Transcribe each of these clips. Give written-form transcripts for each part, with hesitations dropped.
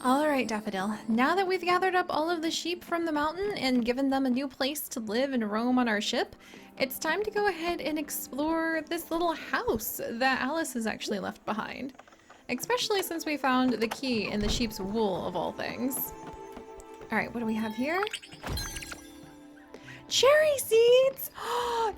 Alright, Daffodil. Now that we've gathered up all of the sheep from the mountain and given them a new place to live and roam on our ship, it's time to go ahead and explore this little house that Alice has actually left behind. Especially since we found the key in the sheep's wool, of all things. Alright, what do we have here? Cherry seeds!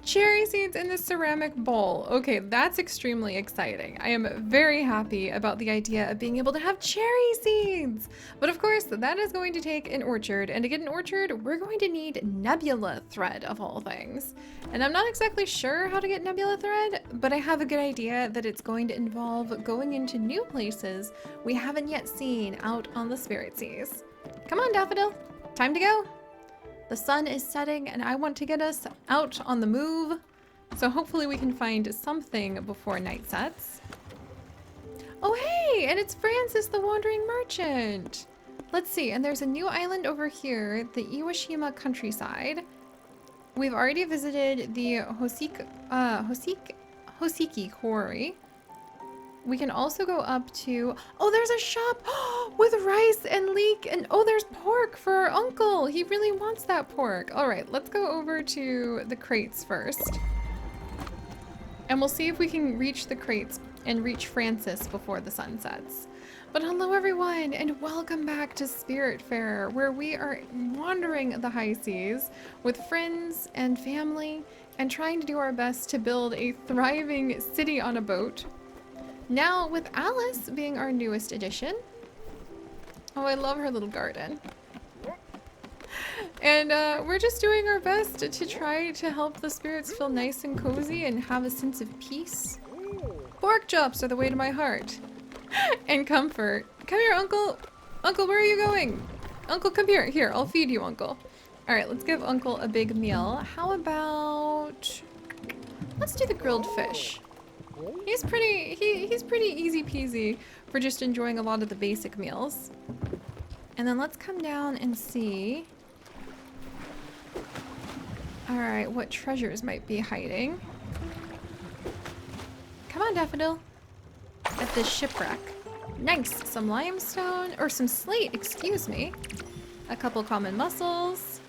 Cherry seeds in the ceramic bowl. Okay, that's extremely exciting. I am very happy about the idea of being able to have cherry seeds. But of course, that is going to take an orchard. And to get an orchard, we're going to need nebula thread, of all things. And I'm not exactly sure how to get nebula thread, but I have a good idea that it's going to involve going into new places we haven't yet seen out on the spirit seas. Come on, Daffodil. Time to go. The sun is setting and I want to get us out on the move. So hopefully we can find something before night sets. Oh hey, and it's Francis the Wandering Merchant. Let's see, and there's a new island over here, the Iwashima countryside. We've already visited the Hosiki Quarry. We can also go up to, oh, there's a shop with rice and leek, and oh, there's pork for our uncle. He really wants that pork. All right, let's go over to the crates first. And we'll see if we can reach the crates and reach Francis before the sun sets. But hello everyone, and welcome back to Spiritfarer, where we are wandering the high seas with friends and family and trying to do our best to build a thriving city on a boat. Now, with Alice being our newest addition. Oh, I love her little garden. And we're just doing our best to try to help the spirits feel nice and cozy and have a sense of peace. Pork chops are the way to my heart. And comfort. Come here, Uncle. Uncle, where are you going? Uncle, come here. Here, I'll feed you, Uncle. All right, let's give Uncle a big meal. How about... let's do the grilled fish. He's pretty easy peasy for just enjoying a lot of the basic meals. And then let's come down and see. All right, what treasures might be hiding. Come on, Daffodil. At this shipwreck. Nice, some limestone, or some slate, excuse me. A couple common mussels.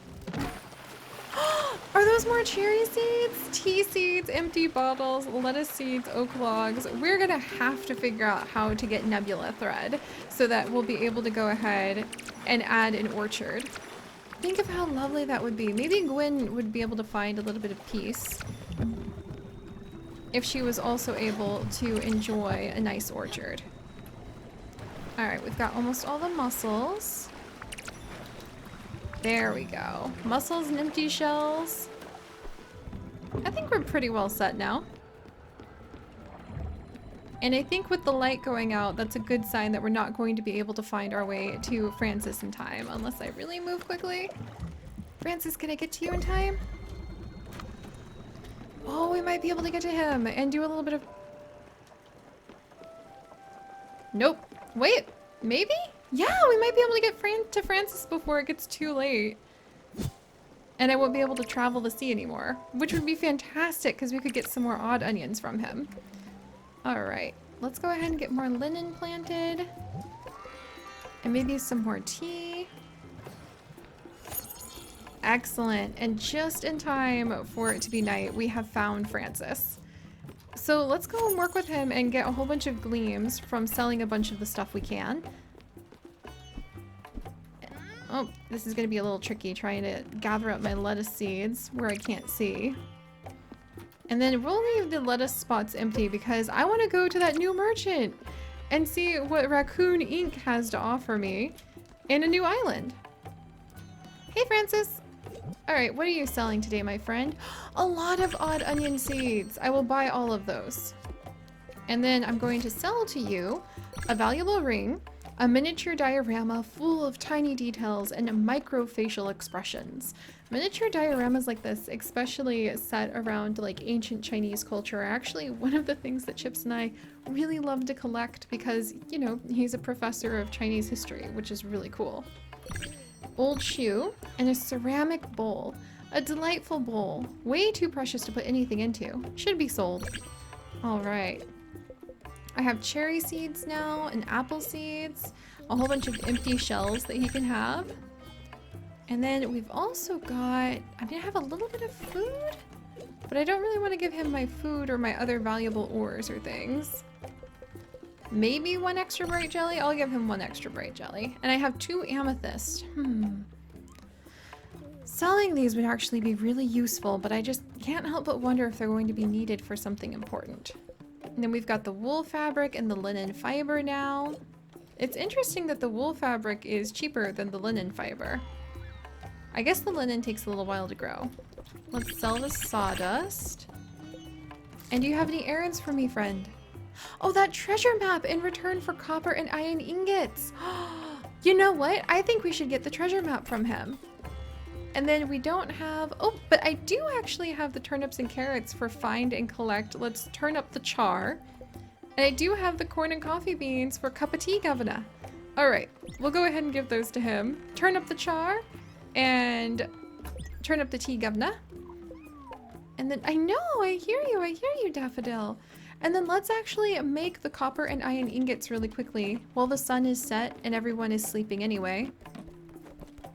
Are those more cherry seeds? Tea seeds, empty bottles, lettuce seeds, oak logs. We're gonna have to figure out how to get nebula thread so that we'll be able to go ahead and add an orchard. Think of how lovely that would be. Maybe Gwen would be able to find a little bit of peace if she was also able to enjoy a nice orchard. All right, we've got almost all the mussels. There we go. Mussels and empty shells. I think we're pretty well set now. And I think with the light going out, that's a good sign that we're not going to be able to find our way to Francis in time, unless I really move quickly. Francis, can I get to you in time? Oh, we might be able to get to him and do a little bit of... Nope. Wait, maybe? Yeah, we might be able to get to Francis before it gets too late. And I won't be able to travel the sea anymore, which would be fantastic because we could get some more odd onions from him. All right, let's go ahead and get more linen planted. And maybe some more tea. Excellent, and just in time for it to be night, we have found Francis. So let's go and work with him and get a whole bunch of gleams from selling a bunch of the stuff we can. Oh, this is gonna be a little tricky trying to gather up my lettuce seeds where I can't see. And then we'll leave the lettuce spots empty because I want to go to that new merchant and see what Raccoon Inc. has to offer me in a new island. Hey, Francis. All right, what are you selling today, my friend? A lot of odd onion seeds. I will buy all of those. And then I'm going to sell to you a valuable ring, a miniature diorama full of tiny details and microfacial expressions. Miniature dioramas like this, especially set around like ancient Chinese culture, are actually one of the things that Chips and I really love to collect because, you know, he's a professor of Chinese history, which is really cool. Old shoe and a ceramic bowl. A delightful bowl. Way too precious to put anything into. Should be sold. All right. I have cherry seeds now and apple seeds. A whole bunch of empty shells that he can have. And then we've also got, I mean, I have a little bit of food, but I don't really want to give him my food or my other valuable ores or things. Maybe 1 extra bright jelly? I'll give him 1 extra bright jelly. And I have 2 amethyst. Selling these would actually be really useful, but I just can't help but wonder if they're going to be needed for something important. And then we've got the wool fabric and the linen fiber now. It's interesting that the wool fabric is cheaper than the linen fiber. I guess the linen takes a little while to grow. Let's sell the sawdust. And do you have any errands for me, friend? Oh, that treasure map in return for copper and iron ingots. You know what? I think we should get the treasure map from him. And then we don't have, oh, but I do actually have the turnips and carrots for find and collect. Let's turn up the char. And I do have the corn and coffee beans for cup of tea, governor. All right, we'll go ahead and give those to him. Turn up the char and turn up the tea, governor. And then, I know, I hear you, Daffodil. And then let's actually make the copper and iron ingots really quickly while the sun is set and everyone is sleeping anyway.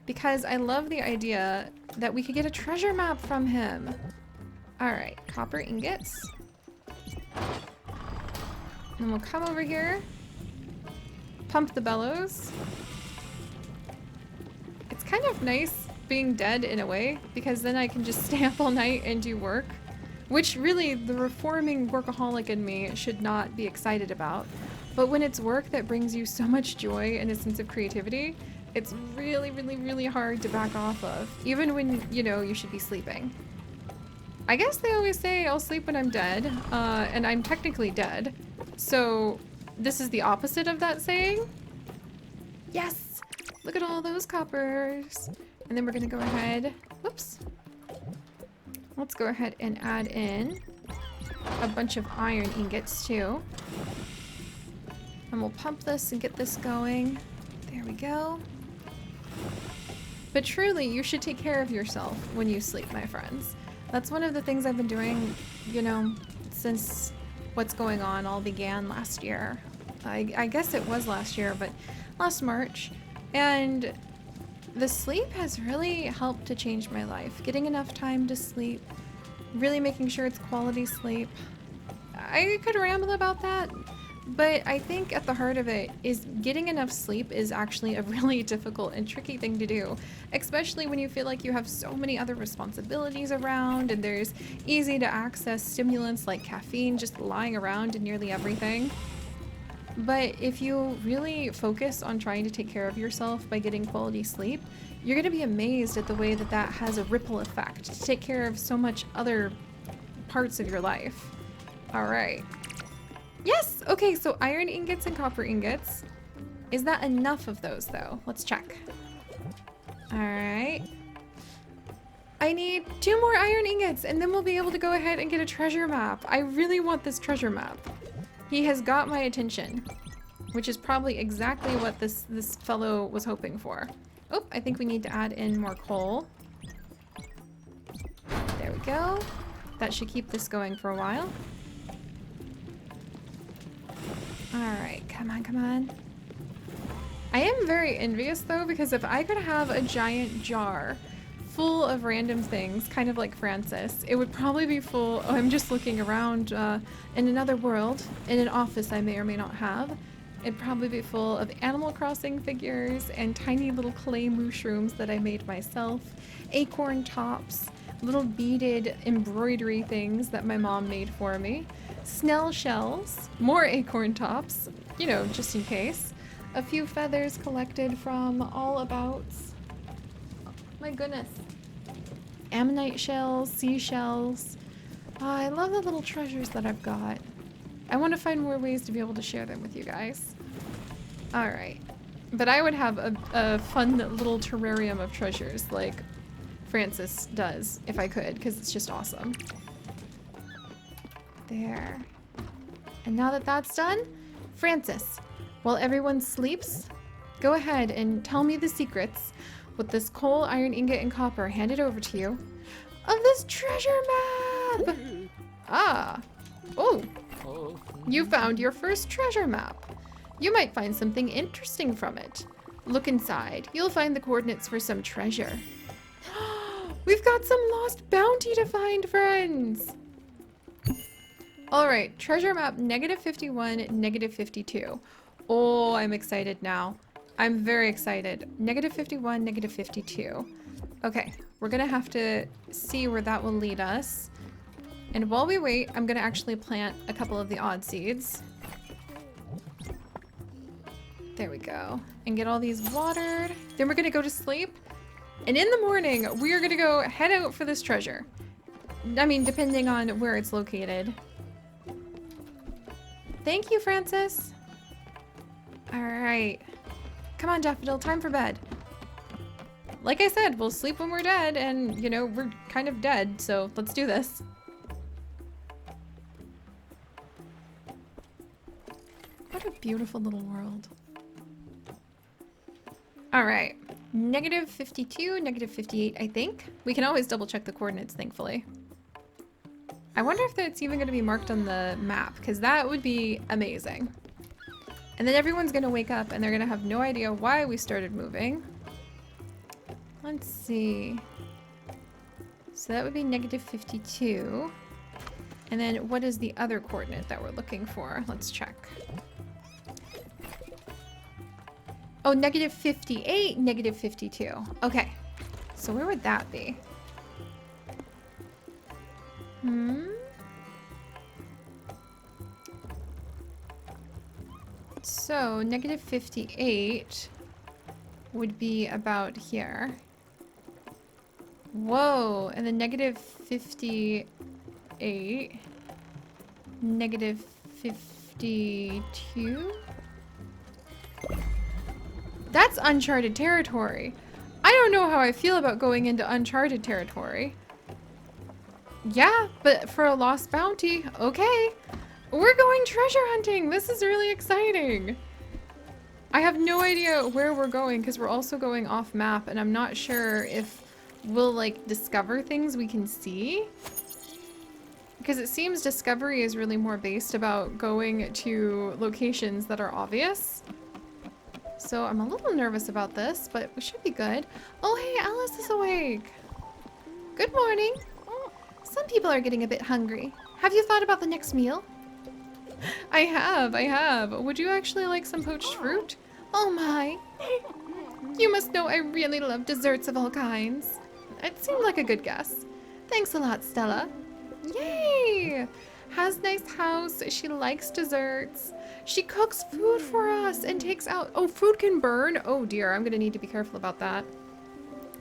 Because I love the idea that we could get a treasure map from him. All right, copper ingots. And we'll come over here, pump the bellows. It's kind of nice being dead in a way, because then I can just stay up all night and do work, which really the reforming workaholic in me should not be excited about. But when it's work that brings you so much joy and a sense of creativity, it's really, really, really hard to back off of, even when, you know, you should be sleeping. I guess they always say I'll sleep when I'm dead, and I'm technically dead. So this is the opposite of that saying. Yes! Look at all those coppers. And then we're gonna go ahead, whoops. Let's go ahead and add in a bunch of iron ingots too. And we'll pump this and get this going. There we go. But truly, you should take care of yourself when you sleep, my friends. That's one of the things I've been doing, you know, since what's going on all began last year. I guess it was last year, but last March. And the sleep has really helped to change my life. Getting enough time to sleep, really making sure it's quality sleep. I could ramble about that, but I think at the heart of it is getting enough sleep is actually a really difficult and tricky thing to do, especially when you feel like you have so many other responsibilities around and there's easy to access stimulants like caffeine just lying around in nearly everything. But if you really focus on trying to take care of yourself by getting quality sleep, you're going to be amazed at the way that that has a ripple effect to take care of so much other parts of your life. All right. Yes! Okay, so iron ingots and copper ingots. Is that enough of those, though? Let's check. All right. I need 2 more iron ingots, and then we'll be able to go ahead and get a treasure map. I really want this treasure map. He has got my attention, which is probably exactly what this fellow was hoping for. Oh, I think we need to add in more coal. There we go. That should keep this going for a while. Alright, come on, come on. I am very envious though, because if I could have a giant jar full of random things, kind of like Francis, it would probably be full. Oh, I'm just looking around in another world, in an office I may or may not have. It'd probably be full of Animal Crossing figures and tiny little clay mushrooms that I made myself, acorn tops, little beaded embroidery things that my mom made for me, snail shells, more acorn tops, you know, just in case, a few feathers collected from all abouts. Oh, my goodness. Ammonite shells, seashells. Oh, I love the little treasures that I've got. I want to find more ways to be able to share them with you guys. Alright. But I would have a fun little terrarium of treasures like Francis does, if I could, because it's just awesome. There. And now that that's done, Francis, while everyone sleeps, go ahead and tell me the secrets with this coal, iron ingot, and copper handed over to you of this treasure map! Ah. Oh. You found your first treasure map. You might find something interesting from it. Look inside. You'll find the coordinates for some treasure. We've got some lost bounty to find, friends! Alright, treasure map -51, -52. Oh, I'm excited now. I'm very excited. -51, -52. Okay, we're gonna have to see where that will lead us. And while we wait, I'm gonna actually plant a couple of the odd seeds. There we go. And get all these watered. Then we're gonna go to sleep. And in the morning, we are gonna go head out for this treasure. I mean, depending on where it's located. Thank you, Francis. All right. Come on, Daffodil, time for bed. Like I said, we'll sleep when we're dead, and, you know, we're kind of dead, so let's do this. What a beautiful little world. All right. -52, -58, I think. We can always double check the coordinates, thankfully. I wonder if that's even going to be marked on the map, because that would be amazing. And then everyone's going to wake up and they're going to have no idea why we started moving. Let's see. So that would be -52. And then what is the other coordinate that we're looking for? Let's check. Oh, -58, -52. Okay. So where would that be? So, -58 would be about here. Whoa, and then -58, -52? That's uncharted territory. I don't know how I feel about going into uncharted territory. Yeah, but for a lost bounty, okay. We're going treasure hunting. This is really exciting. I have no idea where we're going because we're also going off map, and I'm not sure if we'll like discover things we can see. Because it seems discovery is really more based about going to locations that are obvious. So I'm a little nervous about this, but we should be good. Oh, hey, Alice is awake. Good morning. Some people are getting a bit hungry. Have you thought about the next meal? I have. Would you actually like some poached fruit? Oh my. You must know I really love desserts of all kinds. It seemed like a good guess. Thanks a lot, Stella. Yay! Has nice house. She likes desserts. She cooks food for us and takes out... Oh, food can burn? Oh dear, I'm gonna need to be careful about that.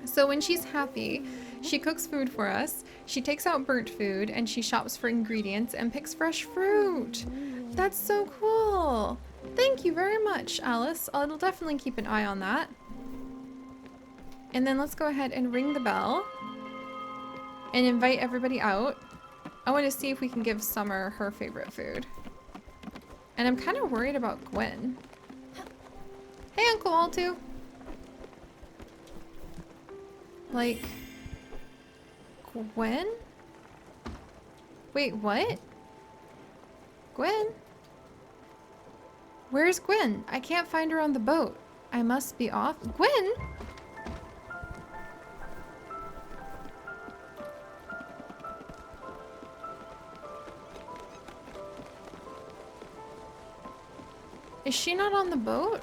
So when she's happy, she cooks food for us, she takes out burnt food, and she shops for ingredients and picks fresh fruit. That's so cool. Thank you very much, Alice. I'll definitely keep an eye on that. And then let's go ahead and ring the bell and invite everybody out. I want to see if we can give Summer her favorite food. And I'm kind of worried about Gwen. Hey, Uncle Altu. Like... Gwen? Wait, what? Gwen? Where's Gwen? I can't find her on the boat. I must be off. Gwen? Is she not on the boat?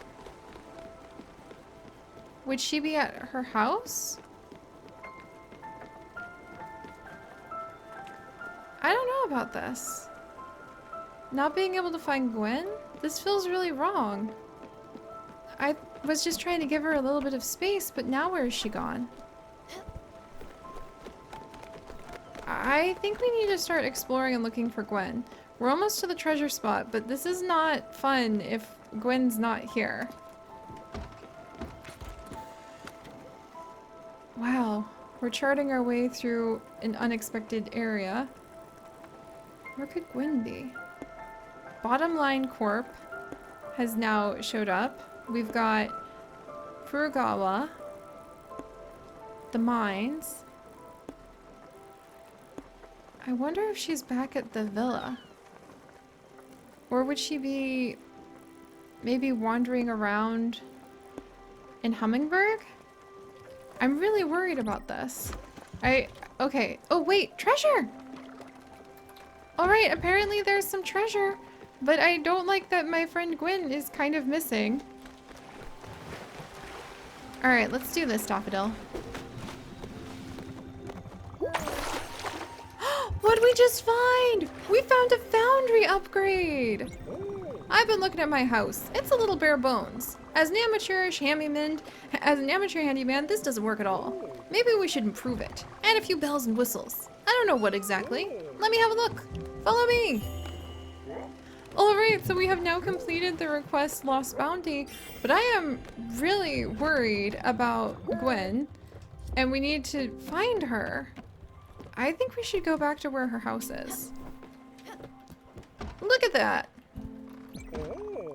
Would she be at her house? I don't know about this. Not being able to find Gwen? This feels really wrong. I was just trying to give her a little bit of space, but now where is she gone? I think we need to start exploring and looking for Gwen. We're almost to the treasure spot, but this is not fun if Gwen's not here. Wow, we're charting our way through an unexpected area. Where could Gwen be? Bottom Line Corp has now showed up. We've got Furugawa, the mines. I wonder if she's back at the villa. Or would she be maybe wandering around in Hummingbird? I'm really worried about this. Okay. Oh wait, treasure! Alright, apparently there's some treasure. But I don't like that my friend Gwen is kind of missing. Alright, let's do this, Daffodil. What'd we just find? We found a foundry upgrade! I've been looking at my house. It's a little bare bones. As an amateur handyman, this doesn't work at all. Maybe we should improve it. Add a few bells and whistles. I don't know what exactly. Let me have a look. Follow me. Alright, so we have now completed the request lost bounty, but I am really worried about Gwen, and we need to find her. I think we should go back to where her house is. Look at that.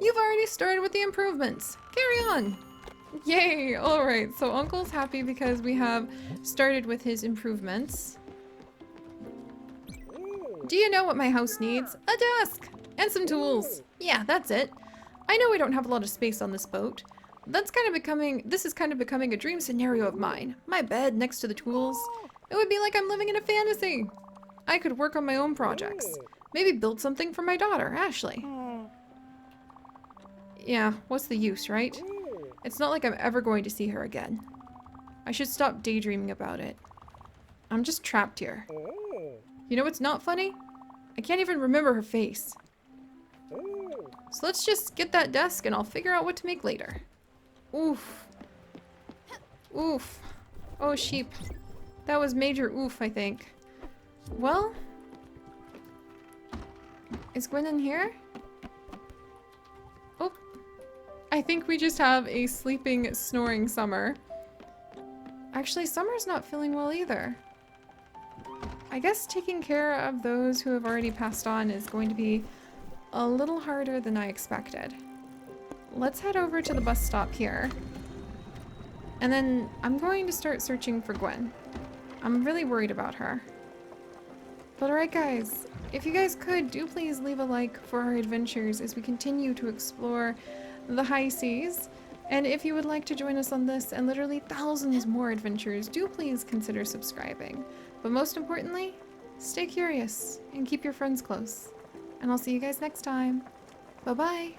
You've already started with the improvements. Carry on. Yay! Alright, so Uncle's happy because we have started with his improvements. Do you know what my house needs? A desk! And some tools. Yeah, that's it. I know we don't have a lot of space on this boat. This is kind of becoming a dream scenario of mine. My bed next to the tools. It would be like I'm living in a fantasy. I could work on my own projects. Maybe build something for my daughter, Ashley. Yeah, what's the use, right? It's not like I'm ever going to see her again. I should stop daydreaming about it. I'm just trapped here. You know what's not funny? I can't even remember her face. So let's just get that desk and I'll figure out what to make later. Oof. Oof. Oh, sheep. That was major oof, I think. Well, is Gwen in here? Oh, I think we just have a sleeping, snoring Summer. Actually, Summer's not feeling well either. I guess taking care of those who have already passed on is going to be a little harder than I expected. Let's head over to the bus stop here. And then I'm going to start searching for Gwen. I'm really worried about her. But alright guys, if you guys could, do please leave a like for our adventures as we continue to explore the high seas. And if you would like to join us on this and literally thousands more adventures, do please consider subscribing. But most importantly, stay curious and keep your friends close. And I'll see you guys next time. Bye-bye.